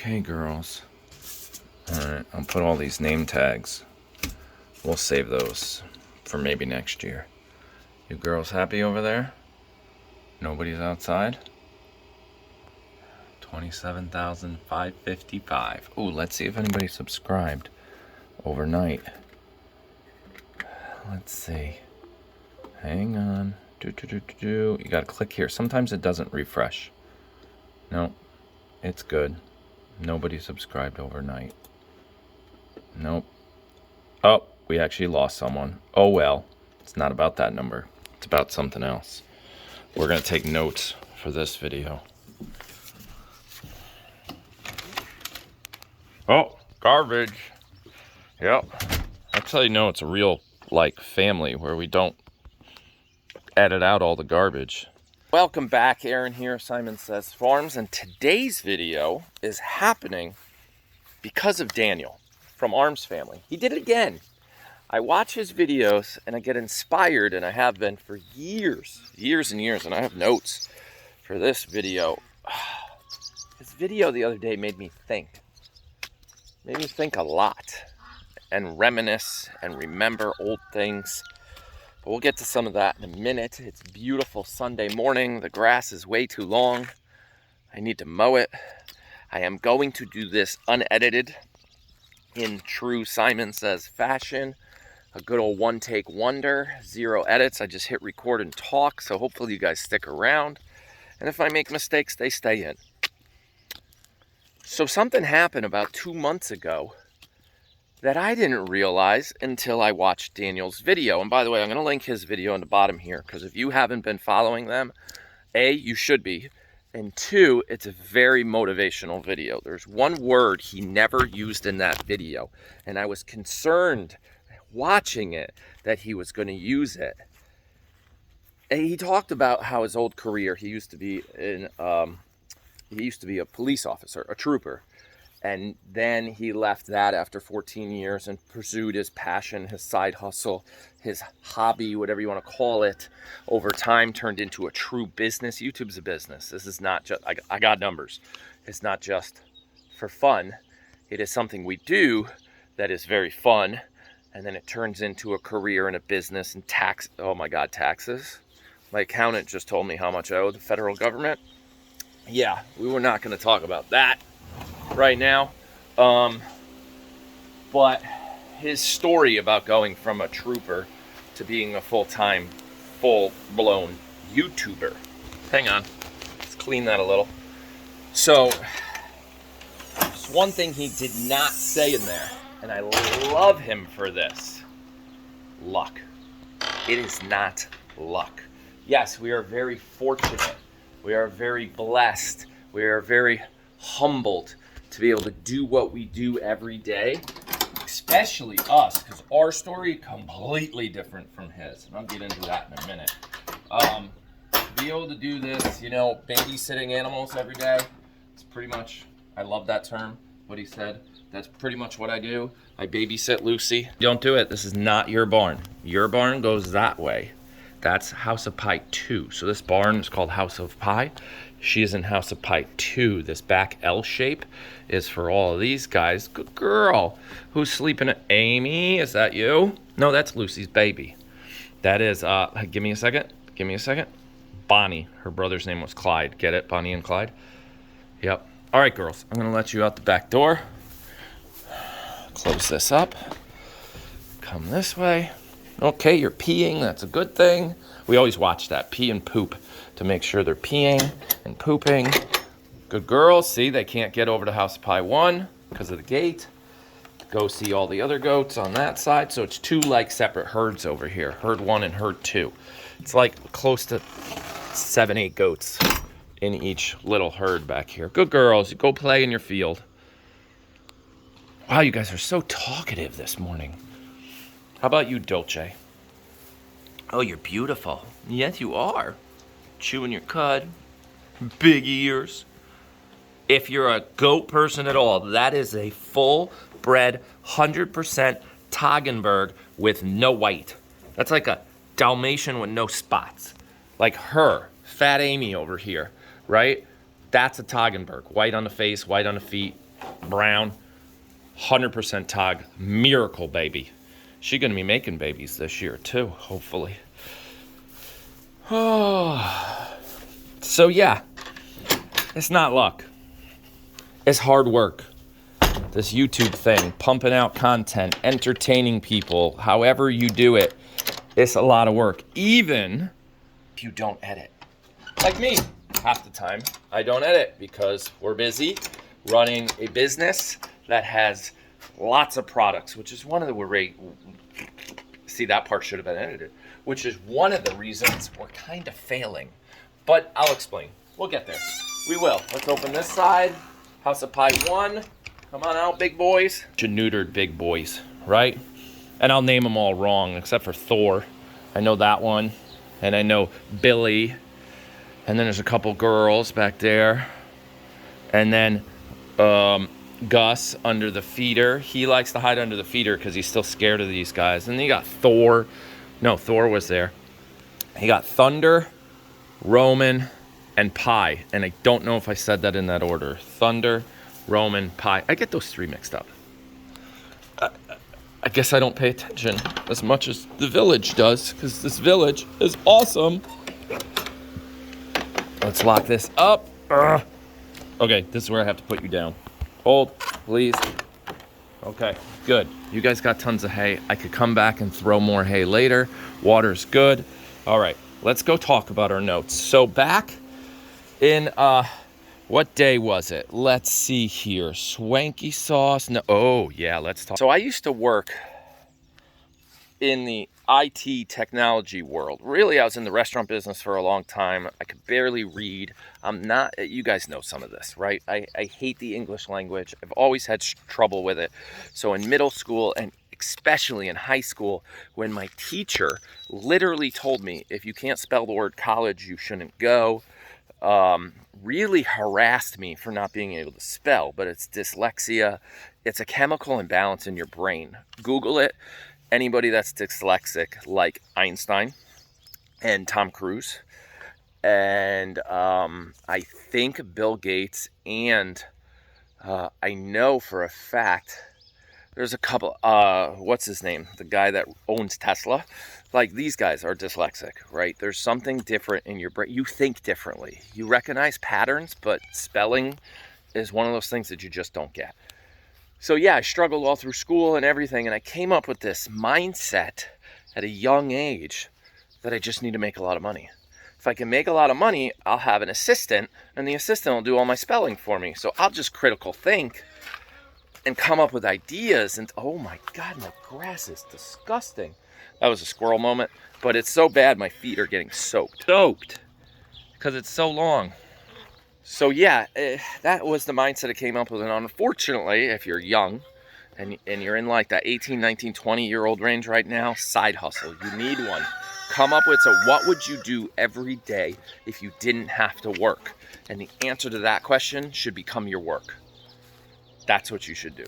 Okay, girls. Alright, I'll put all these name tags. We'll save those for maybe next year. You girls happy over there? Nobody's outside? 27,555. Ooh, let's see if anybody subscribed overnight. Let's see. Hang on. You gotta click here. Sometimes it doesn't refresh. No, it's good. Nobody subscribed overnight. Nope. Oh, we actually lost someone. Oh well. It's not about that number. It's about something else. We're gonna take notes for this video. Oh, garbage. Yep. That's how you know it's a real, family where we don't edit out all the garbage. Welcome back, Aaron here, Simon Says Farms, and today's video is happening because of Daniel from Arms Family. He did it again. I watch his videos and I get inspired, and I have been for years and years, and I have notes for this video. His video the other day made me think a lot and reminisce and remember old things. But we'll get to some of that in a minute. It's a beautiful Sunday morning. The grass is way too long. I need to mow it. I am going to do this unedited in true Simon Says fashion. A good old one-take wonder, 0 edits. I just hit record and talk, so hopefully you guys stick around. And if I make mistakes, they stay in. So something happened about 2 months ago that I didn't realize until I watched Daniel's video. And by the way, I'm going to link his video in the bottom here, because if you haven't been following them, A, you should be, and 2, it's a very motivational video. There's one word he never used in that video, and I was concerned watching it that he was going to use it. And he talked about how his old career, he used to be a police officer, a trooper. And then he left that after 14 years and pursued his passion, his side hustle, his hobby, whatever you want to call it. Over time, turned into a true business. YouTube's a business. This is not just, I got numbers. It's not just for fun. It is something we do that is very fun. And then it turns into a career and a business and tax. Oh my God, taxes. My accountant just told me how much I owe the federal government. Yeah, we were not going to talk about that right now, but his story about going from a trooper to being a full-time, full-blown YouTuber. Hang on, let's clean that a little. So, there's one thing he did not say in there, and I love him for this. Luck. It is not luck. Yes, we are very fortunate. We are very blessed. We are very humbled to be able to do what we do every day, especially us, because our story completely different from his, and I'll get into that in a minute. To be able to do this, babysitting animals every day, it's pretty much, I love that term, what he said. That's pretty much what I do. I babysit Lucy. Don't do it. This is not your barn. Your barn goes that way. That's House of Pie 2. So this barn is called House of Pie. She is in House of Pie 2. This back L shape is for all of these guys. Good girl. Who's sleeping at Amy? Is that you? No, that's Lucy's baby. That is, give me a second. Bonnie. Her brother's name was Clyde. Get it? Bonnie and Clyde? Yep. All right, girls. I'm going to let you out the back door. Close this up. Come this way. Okay, you're peeing. That's a good thing. We always watch that, pee and poop, to make sure they're peeing and pooping. Good girls. See, they can't get over to House of Pie 1 because of the gate. Go see all the other goats on that side. So it's 2 separate herds over here. Herd 1 and herd 2. It's close to 7, 8 goats in each little herd back here. Good girls. Go play in your field. Wow, you guys are so talkative this morning. How about you, Dolce? Oh, you're beautiful. Yes, you are. Chewing your cud. Big ears. If you're a goat person at all, that is a full-bred, 100% Toggenburg with no white. That's like a Dalmatian with no spots. Like her, Fat Amy over here, right? That's a Toggenburg. White on the face, white on the feet. brown, 100% Tog, miracle baby. She's gonna be making babies this year too, hopefully. So yeah, it's not luck. It's hard work. This YouTube thing, pumping out content, entertaining people, however you do it, it's a lot of work. Even if you don't edit. Like me, half the time I don't edit because we're busy running a business that has lots of products, which is one of the, see, that part should have been edited, which is one of the reasons we're kind of failing. But I'll explain. We'll get there. We will. Let's open this side. House of Pie 1. Come on out, big boys. Neutered big boys, right? And I'll name them all wrong, except for Thor. I know that one. And I know Billy. And then there's a couple girls back there. And then Gus under the feeder. He likes to hide under the feeder because he's still scared of these guys. And then you got Thor. No, Thor was there. He got Thunder, Roman, and Pie. And I don't know if I said that in that order. Thunder, Roman, Pie. I get those three mixed up. I guess I don't pay attention as much as the village does, because this village is awesome. Let's lock this up. Okay, this is where I have to put you down. Hold, please. Okay, good. You guys got tons of hay. I could come back and throw more hay later. Water's good. All right, let's go talk about our notes. So back in, what day was it? Let's see here. Swanky sauce. No. Oh, yeah, let's talk. So I used to work in the IT technology world. Really, I was in the restaurant business for a long time. I could barely read. I'm not, you guys know some of this, right? I hate the English language. I've always had trouble with it. So in middle school and especially in high school, when my teacher literally told me, if you can't spell the word college, you shouldn't go, really harassed me for not being able to spell. But it's dyslexia. It's a chemical imbalance in your brain. Google it. Anybody that's dyslexic, like Einstein and Tom Cruise, and I think Bill Gates, and I know for a fact there's a couple, what's his name? The guy that owns Tesla. Like, these guys are dyslexic, right? There's something different in your brain. You think differently. You recognize patterns, but spelling is one of those things that you just don't get. So yeah, I struggled all through school and everything, and I came up with this mindset at a young age that I just need to make a lot of money. If I can make a lot of money, I'll have an assistant, and the assistant will do all my spelling for me. So I'll just critical think and come up with ideas, and oh my God, my grass is disgusting. That was a squirrel moment, but it's so bad my feet are getting soaked because it's so long. So yeah, that was the mindset I came up with. And unfortunately, if you're young and you're in like that 18, 19, 20-year-old range right now, side hustle. You need one. Come up with, so what would you do every day if you didn't have to work? And the answer to that question should become your work. That's what you should do.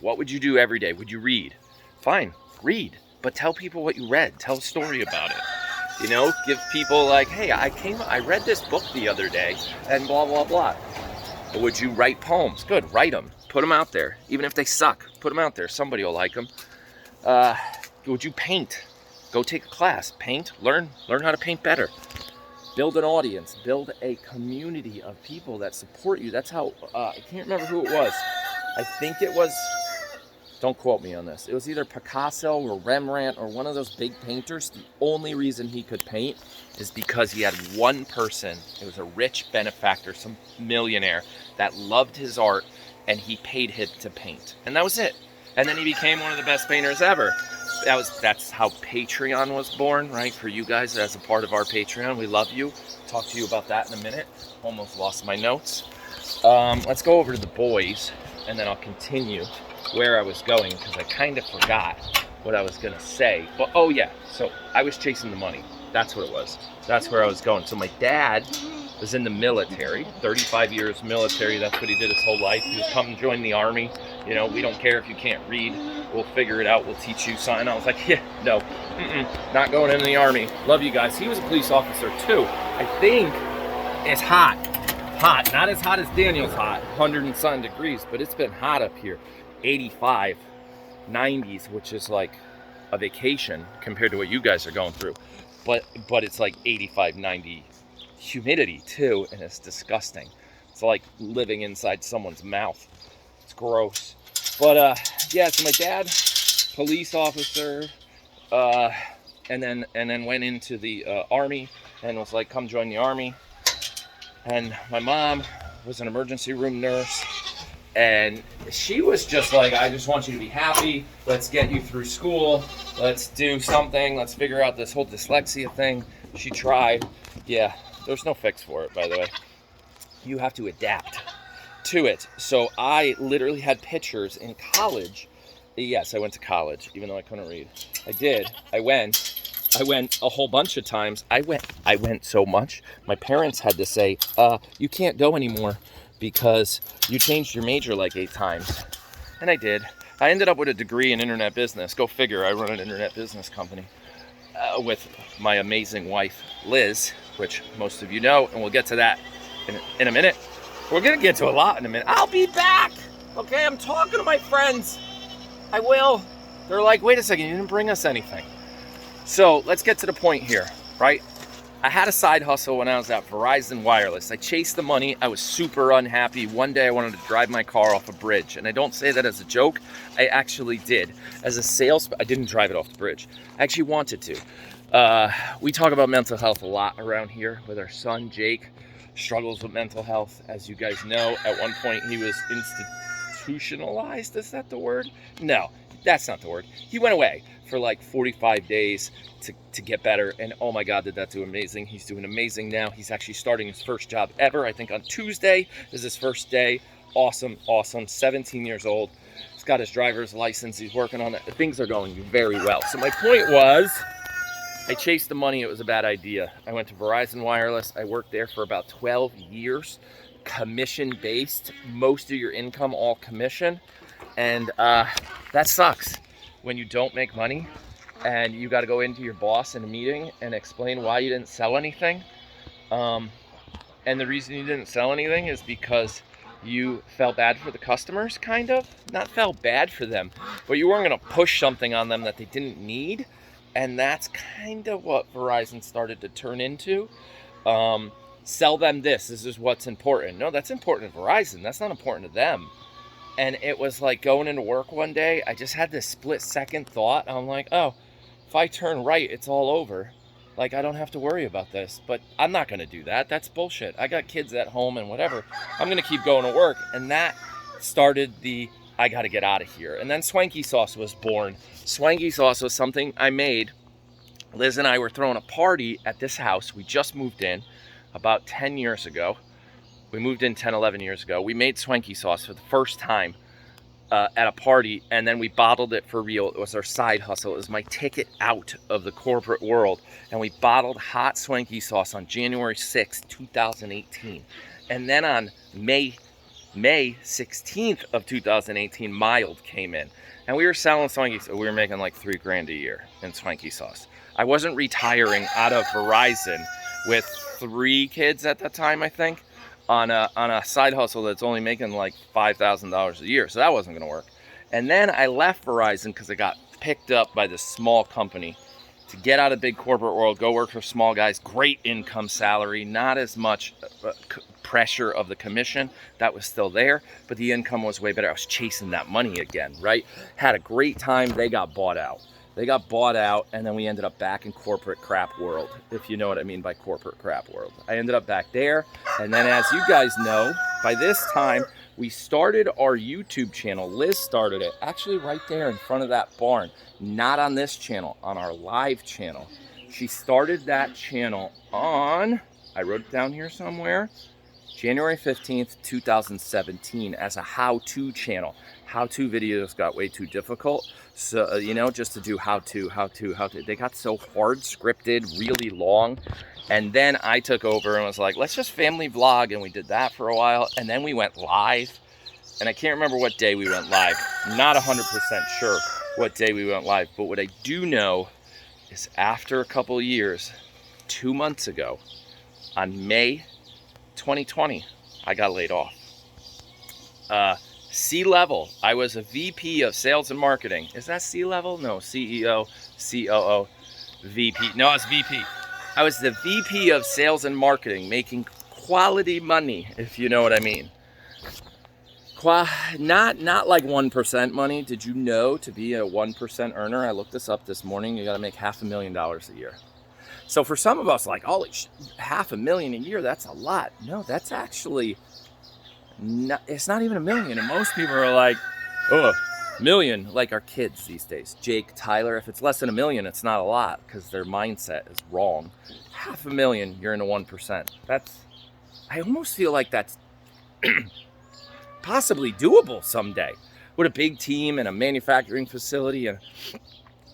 What would you do every day? Would you read? Fine, read. But tell people what you read. Tell a story about it. You know, give people like, hey, I read this book the other day and blah, blah, blah. Or would you write poems? Good, write them. Put them out there. Even if they suck, put them out there. Somebody will like them. Would you paint? Go take a class. Paint, learn how to paint better. Build an audience. Build a community of people that support you. That's how, I can't remember who it was. I think it was, don't quote me on this. It was either Picasso or Rembrandt or one of those big painters. The only reason he could paint is because he had one person. It was a rich benefactor, some millionaire that loved his art, and he paid him to paint. And that was it. And then he became one of the best painters ever. That's how Patreon was born, right? For you guys as a part of our Patreon. We love you. Talk to you about that in a minute. Almost lost my notes. Let's go over to the boys, and then I'll continue where I was going, because I kind of forgot what I was going to say. But oh yeah, so I was chasing the money. That's what it was. That's where I was going. So my dad was in the military, 35 years military. That's what he did his whole life. He was come join the army. You know, we don't care if you can't read. We'll figure it out. We'll teach you something. I was like, yeah, no, not going into the army. Love you guys. He was a police officer too. I think it's hot. hot. Not as hot as Daniel's hot, 100 and something degrees, but it's been hot up here. 85, 90s, which is like a vacation compared to what you guys are going through. But it's like 85, 90 humidity too, and it's disgusting. It's like living inside someone's mouth. It's gross. But yeah, so my dad, police officer, and then went into the army and was like, come join the army. And my mom was an emergency room nurse, and she was just like, I just want you to be happy. Let's get you through school. Let's do something. Let's figure out this whole dyslexia thing. She tried. Yeah, there's no fix for it, by the way. You have to adapt to it. So I literally had pictures in college. Yes, I went to college, even though I couldn't read. I did. I went a whole bunch of times. I went so much. My parents had to say, you can't go anymore because you changed your major like 8 times. And I did. I ended up with a degree in internet business. Go figure, I run an internet business company with my amazing wife, Liz, which most of you know, and we'll get to that in a minute. We're going to get to a lot in a minute. I'll be back. Okay, I'm talking to my friends. I will. They're like, wait a second, you didn't bring us anything. So let's get to the point here, right? I had a side hustle when I was at Verizon Wireless. I chased the money. I was super unhappy. One day I wanted to drive my car off a bridge. And I don't say that as a joke. I actually did. As a I didn't drive it off the bridge. I actually wanted to. We talk about mental health a lot around here with our son, Jake. Struggles with mental health. As you guys know, at one point he was institutionalized. Is that the word? No, that's not the word. He went away for like 45 days to get better, and oh my god, did that do amazing. He's doing amazing now. He's actually starting his first job ever. I think on Tuesday is his first day. Awesome 17 years old. He's got his driver's license. He's working on it. Things are going very well. So my point was, I chased the money. It was a bad idea. I went to Verizon Wireless. I worked there for about 12 years, commission based, most of your income all commission, and that sucks when you don't make money and you got to go into your boss in a meeting and explain why you didn't sell anything. And the reason you didn't sell anything is because you felt bad for the customers, kind of. Not felt bad for them, but you weren't going to push something on them that they didn't need. And that's kind of what Verizon started to turn into. Sell them this. This is what's important. No, that's important to Verizon. That's not important to them. And it was like going into work one day, I just had this split-second thought. I'm like, oh, if I turn right, it's all over. Like, I don't have to worry about this. But I'm not going to do that. That's bullshit. I got kids at home and whatever. I'm going to keep going to work. And that started I got to get out of here. And then Swanky Sauce was born. Swanky Sauce was something I made. Liz and I were throwing a party at this house. We just moved in about 10 years ago. We moved in 10, 11 years ago. We made Swanky Sauce for the first time at a party, and then we bottled it for real. It was our side hustle. It was my ticket out of the corporate world. And we bottled hot Swanky Sauce on January 6th, 2018. And then on May 16th of 2018, Mild came in. And we were selling Swanky Sauce. We were making like $3,000 a year in Swanky Sauce. I wasn't retiring out of Verizon with 3 kids at that time, I think, on a side hustle that's only making like $5,000 a year. So that wasn't going to work. And then I left Verizon because I got picked up by this small company to get out of big corporate world, go work for small guys. Great income salary, not as much pressure of the commission. That was still there, but the income was way better. I was chasing that money again, right? Had a great time. They got bought out. And then we ended up back in corporate crap world, if you know what I mean by corporate crap world. I ended up back there, and then as you guys know, by this time, we started our YouTube channel. Liz started it, actually right there in front of that barn. Not on this channel, on our live channel. She started that channel on, I wrote it down here somewhere, January 15th, 2017 as a how-to channel. How-to videos got way too difficult. So, just to do how-to. They got so hard, scripted, really long. And then I took over and was like, let's just family vlog. And we did that for a while. And then we went live. And I can't remember what day we went live. Not 100% sure what day we went live. But what I do know is after a couple of years, 2 months ago, on May 2020, I got laid off. C-level. I was a VP of sales and marketing. Is that C-level? No, CEO, COO, VP. No, it's VP. I was the VP of sales and marketing, making quality money, if you know what I mean. Not like 1% money. Did you know to be a 1% earner? I looked this up this morning. You got to make $500,000 a year. So for some of us, like, holy shit, $500,000 a year, that's a lot. No, that's actually it's not even $1 million. And most people are like, oh, $1 million, like our kids these days. Jake, Tyler, if it's less than $1 million, it's not a lot because their mindset is wrong. $500,000, you're in the 1%. I almost feel like that's possibly doable someday with a big team and a manufacturing facility and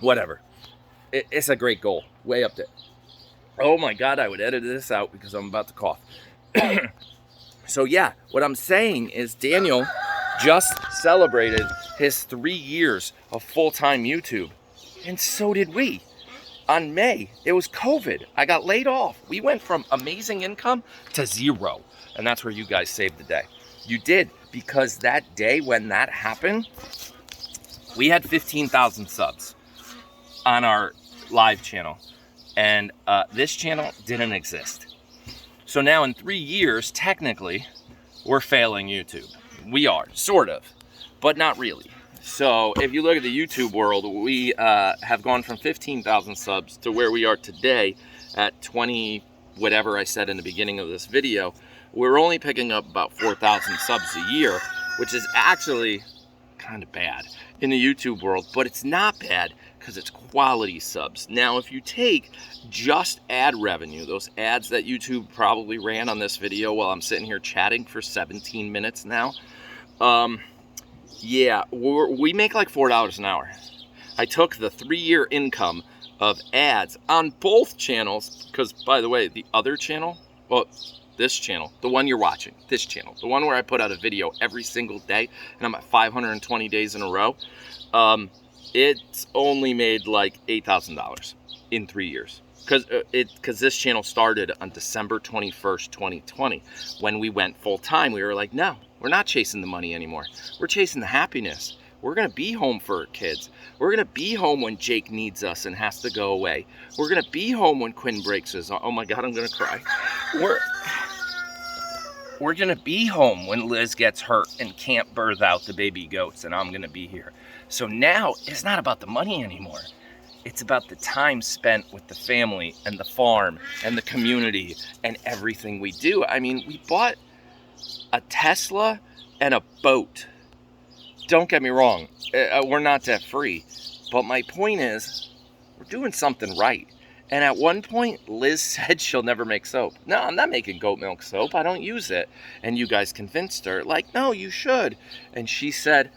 whatever. It's a great goal, way up there. Oh my God, I would edit this out because I'm about to cough. So yeah, what I'm saying is Daniel just celebrated his 3 years of full-time YouTube. And so did we. On May, it was COVID. I got laid off. We went from amazing income to zero. And that's where you guys saved the day. You did, because that day when that happened, we had 15,000 subs on our live channel. And this channel didn't exist. So now in 3 years, technically, we're failing YouTube. We are, sort of, but not really. So if you look at the YouTube world, we have gone from 15,000 subs to where we are today at 20, whatever I said in the beginning of this video. We're only picking up about 4,000 subs a year, which is actually kind of bad in the YouTube world, but it's not bad because it's quality subs. Now, if you take just ad revenue, those ads that YouTube probably ran on this video while I'm sitting here chatting for 17 minutes now, yeah, we make like $4 an hour. I took the 3-year income of ads on both channels, because by the way, the other channel, well, this channel, the one you're watching, this channel, the one where I put out a video every single day, and I'm at 520 days in a row, it's only made like $8,000 in 3 years. Because this channel started on December 21st, 2020. When we went full time, we were like, no, we're not chasing the money anymore. We're chasing the happiness. We're going to be home for our kids. We're going to be home when Jake needs us and has to go away. We're going to be home when Quinn breaks his arm. Oh my God, I'm going to cry. We're going to be home when Liz gets hurt and can't birth out the baby goats, and I'm going to be here. So now it's not about the money anymore. It's about the time spent with the family and the farm and the community and everything we do. I mean, we bought a Tesla and a boat. Don't get me wrong, we're not debt free. But my point is, we're doing something right. And at one point, Liz said she'll never make soap. No, I'm not making goat milk soap. I don't use it. And you guys convinced her, like, no, you should. And she said,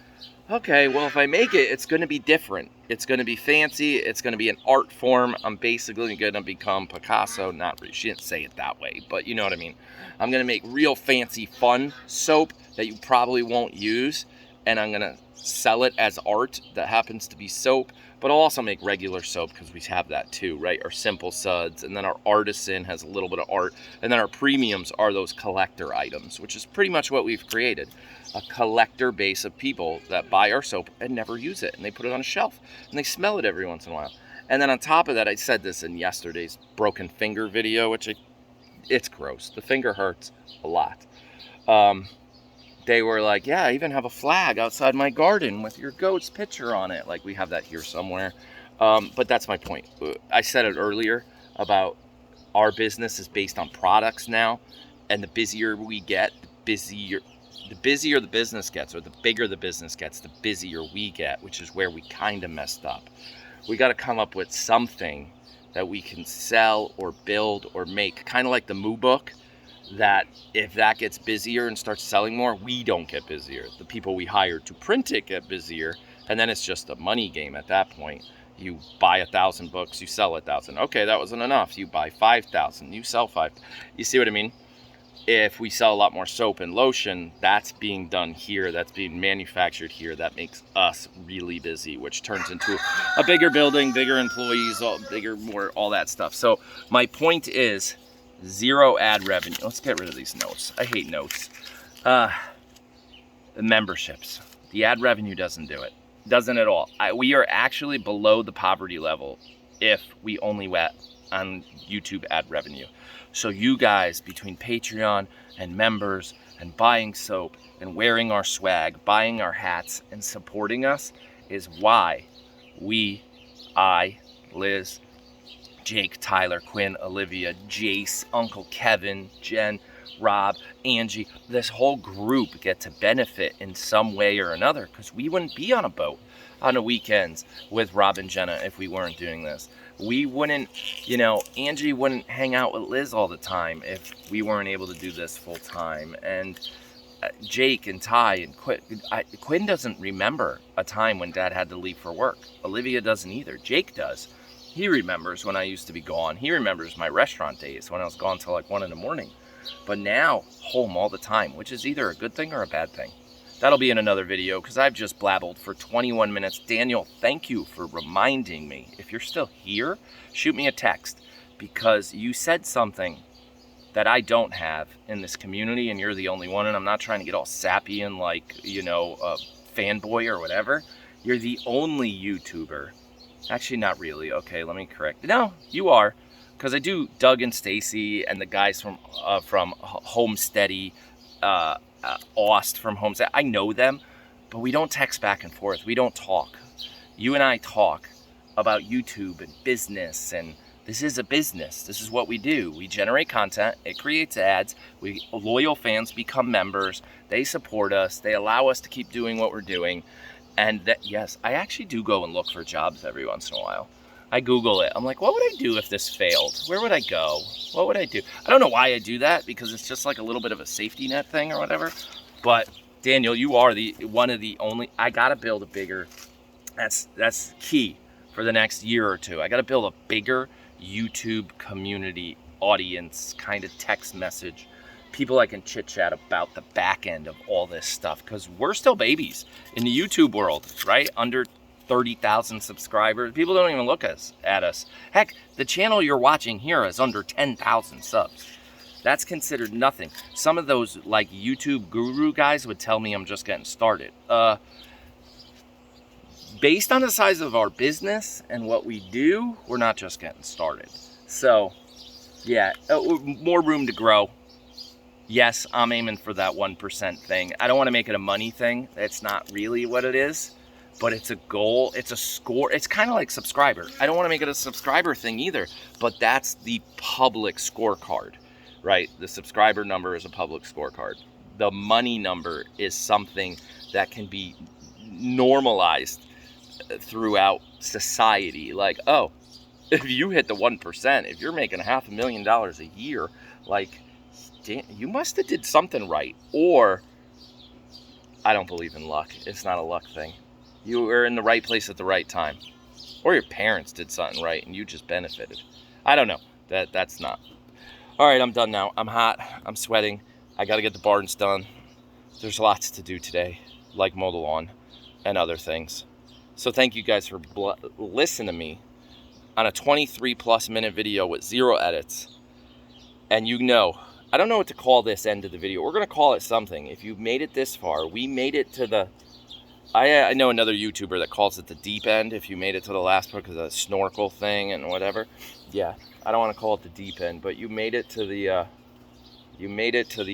okay, well, if I make it, it's going to be different. It's going to be fancy. It's going to be an art form. I'm basically going to become Picasso. Not really. She didn't say it that way, but you know what I mean. I'm going to make real fancy, fun soap that you probably won't use. And I'm going to sell it as art that happens to be soap. But I'll also make regular soap because we have that too, right? Our simple suds. And then our artisan has a little bit of art. And then our premiums are those collector items, which is pretty much what we've created. A collector base of people that buy our soap and never use it. And they put it on a shelf. And they smell it every once in a while. And then on top of that, I said this in yesterday's broken finger video, which it's gross. The finger hurts a lot. They were like, yeah, I even have a flag outside my garden with your goat's picture on it. Like, we have that here somewhere. But that's my point. I said it earlier about our business is based on products now. And the busier we get, the busier the business gets, or the bigger the business gets, the busier we get, which is where we kind of messed up. We got to come up with something that we can sell or build or make, kind of like the Moo Book, that if that gets busier and starts selling more, we don't get busier. The people we hire to print it get busier, and then it's just a money game at that point. You buy 1,000 books, you sell 1,000. Okay, that wasn't enough. You buy 5,000, you sell 5. You see what I mean? If we sell a lot more soap and lotion, that's being done here, that's being manufactured here. That makes us really busy, which turns into a bigger building, bigger employees, more, all that stuff. So my point is 0 ad revenue. Let's get rid of these notes. I hate notes. The memberships. The ad revenue doesn't do it. Doesn't at all. We are actually below the poverty level if we only went on YouTube ad revenue. So you guys, between Patreon and members and buying soap and wearing our swag, buying our hats and supporting us is why I, Liz, Jake, Tyler, Quinn, Olivia, Jace, Uncle Kevin, Jen, Rob, Angie, this whole group get to benefit in some way or another, because we wouldn't be on a boat on the weekends with Rob and Jenna if we weren't doing this. We wouldn't, Angie wouldn't hang out with Liz all the time if we weren't able to do this full time. And Jake and Ty and Quinn doesn't remember a time when Dad had to leave for work. Olivia doesn't either. Jake does. He remembers when I used to be gone. He remembers my restaurant days when I was gone till like 1 in the morning. But now, home all the time, which is either a good thing or a bad thing. That'll be in another video because I've just blabbled for 21 minutes. Daniel, thank you for reminding me. If you're still here, shoot me a text, because you said something that I don't have in this community, and you're the only one, and I'm not trying to get all sappy and like, a fanboy or whatever. You're the only YouTuber. Actually, not really. Okay, let me correct. No, you are. Because I do Doug and Stacy and the guys from Homesteady, Aust from Homestead. I know them, but we don't text back and forth. We don't talk. You and I talk about YouTube and business, and this is a business. This is what we do. We generate content. It creates ads. Loyal fans become members. They support us. They allow us to keep doing what we're doing. And that, yes, I actually do go and look for jobs every once in a while. I Google it. I'm like, what would I do if this failed? Where would I go? What would I do? I don't know why I do that, because it's just like a little bit of a safety net thing or whatever. But Daniel, you are one of the only. I gotta build a bigger. That's key for the next year or two. I gotta build a bigger YouTube community audience, kind of text message, people I can chit chat about the back end of all this stuff, because we're still babies in the YouTube world, right? Under 30,000 subscribers. People don't even look at us. Heck, the channel you're watching here is under 10,000 subs. That's considered nothing. Some of those like YouTube guru guys would tell me I'm just getting started. Based on the size of our business and what we do, we're not just getting started. So, yeah, more room to grow. Yes, I'm aiming for that 1% thing. I don't want to make it a money thing. That's not really what it is. But it's a goal, it's a score. It's kind of like subscriber. I don't want to make it a subscriber thing either, but that's the public scorecard, right? The subscriber number is a public scorecard. The money number is something that can be normalized throughout society. Like, oh, if you hit the 1%, if you're making $500,000 a year, like, damn, you must have did something right. Or, I don't believe in luck. It's not a luck thing. You were in the right place at the right time. Or your parents did something right and you just benefited. I don't know. That's not. All right, I'm done now. I'm hot. I'm sweating. I got to get the barns done. There's lots to do today, like mow the lawn and other things. So thank you guys for listening to me on a 23+ minute video with 0 edits. And I don't know what to call this end of the video. We're going to call it something. If you've made it this far, we made it to the... I know another YouTuber that calls it the deep end. If you made it to the last part because of the snorkel thing and whatever. Yeah, I don't want to call it the deep end, but you made it to the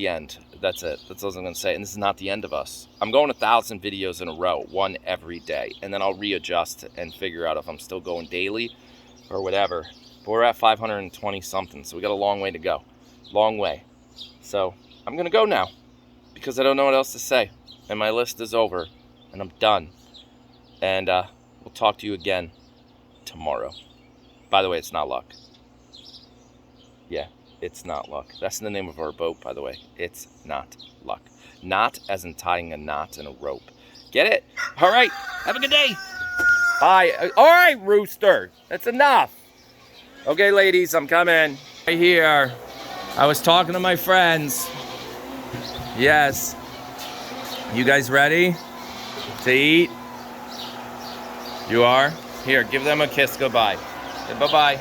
end. That's it. That's what I was going to say. And this is not the end of us. I'm going 1,000 videos in a row, one every day. And then I'll readjust and figure out if I'm still going daily or whatever. But we're at 520 something, so we got a long way to go. Long way. So I'm going to go now because I don't know what else to say. And my list is over. And I'm done. And we'll talk to you again tomorrow. By the way, it's not luck. Yeah, it's not luck. That's the name of our boat, by the way. It's not luck. Not as in tying a knot in a rope. Get it? All right. Have a good day. Bye. All right, Rooster. That's enough. Okay, ladies, I'm coming. Right here. I was talking to my friends. Yes. You guys ready to eat? You are? Here, give them a kiss goodbye. Bye-bye.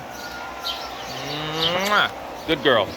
Good girl.